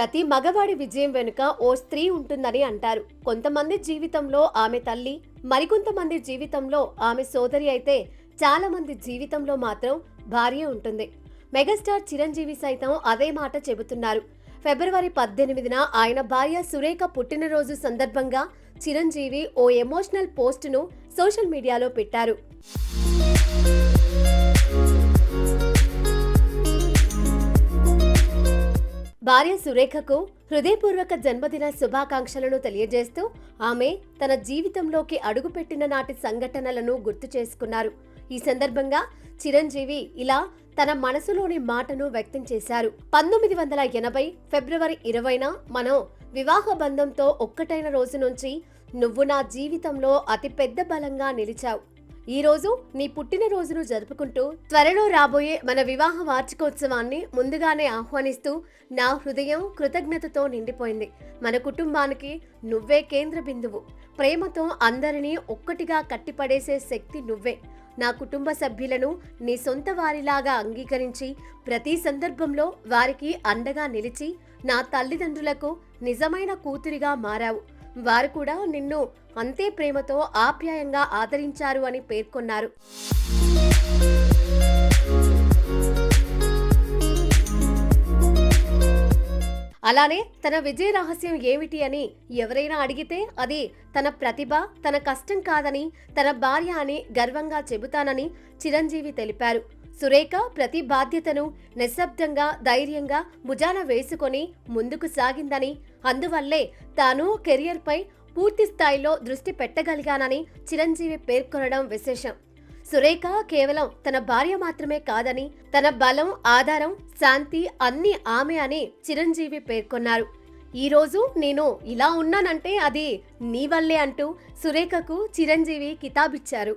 ప్రతి మగవాడి విజయం వెనుక ఓ స్త్రీ ఉంటుందని అంటారు. కొంతమంది జీవితంలో ఆమె తల్లి, మరికొంతమంది జీవితంలో ఆమె సోదరి అయితే చాలా మంది జీవితంలో మాత్రం భార్య ఉంటుంది. మెగాస్టార్ చిరంజీవి సైతం అదే మాట చెబుతున్నారు. ఫిబ్రవరి 18న ఆయన భార్య సురేఖ పుట్టినరోజు సందర్భంగా చిరంజీవి ఓ ఎమోషనల్ పోస్టును సోషల్ మీడియాలో పెట్టారు. భార్య సురేఖకు హృదయపూర్వక జన్మదిన శుభాకాంక్షలను తెలియజేస్తూ ఆమె తన జీవితంలోకి అడుగుపెట్టిన నాటి సంఘటనలను గుర్తు చేసుకున్నారు. ఈ సందర్భంగా చిరంజీవి ఇలా తన మనసులోని మాటను వ్యక్తం చేశారు. 1980 ఫిబ్రవరి 20న మనం వివాహ బంధంతో ఒక్కటైన రోజు నుంచి నువ్వు నా జీవితంలో అతిపెద్ద బలంగా నిలిచావు. ఈ రోజు నీ పుట్టినరోజును జరుపుకుంటూ త్వరలో రాబోయే మన వివాహ వార్షికోత్సవాన్ని ముందుగానే ఆహ్వానిస్తూ నా హృదయం కృతజ్ఞతతో నిండిపోయింది. మన కుటుంబానికి నువ్వే కేంద్ర బిందువు. ప్రేమతో అందరినీ ఒక్కటిగా కట్టిపడేసే శక్తి నువ్వే. నా కుటుంబ సభ్యులను నీ సొంత వారిలాగా అంగీకరించి ప్రతి సందర్భంలో వారికి అండగా నిలిచి నా తల్లిదండ్రులకు నిజమైన కూతురిగా మారావు. వారు కూడా నిన్ను అంతే ప్రేమతో ఆప్యాయంగా ఆదరించారు అని పేర్కొన్నారు. అలానే తన విజయ రహస్యం ఏమిటి అని ఎవరైనా అడిగితే అది తన ప్రతిభ, తన కష్టం కాదని, తన భార్య అని గర్వంగా చెబుతానని చిరంజీవి తెలిపారు. సురేఖ ప్రతి బాధ్యతను నిశ్శబ్దంగా, ధైర్యంగా భుజాన వేసుకొని ముందుకు సాగిందని, అందువల్లే తాను కెరియర్పై పూర్తి స్థాయిలో దృష్టి పెట్టగలిగానని చిరంజీవి పేర్కొనడం విశేషం. సురేఖ కేవలం తన భార్య మాత్రమే కాదని, తన బలం, ఆధారం, శాంతి అన్నీ ఆమె అని చిరంజీవి పేర్కొన్నారు. ఈ రోజు నేను ఇలా ఉన్నానంటే అది నీ వల్లే అంటూ సురేఖకు చిరంజీవి కితాబిచ్చారు.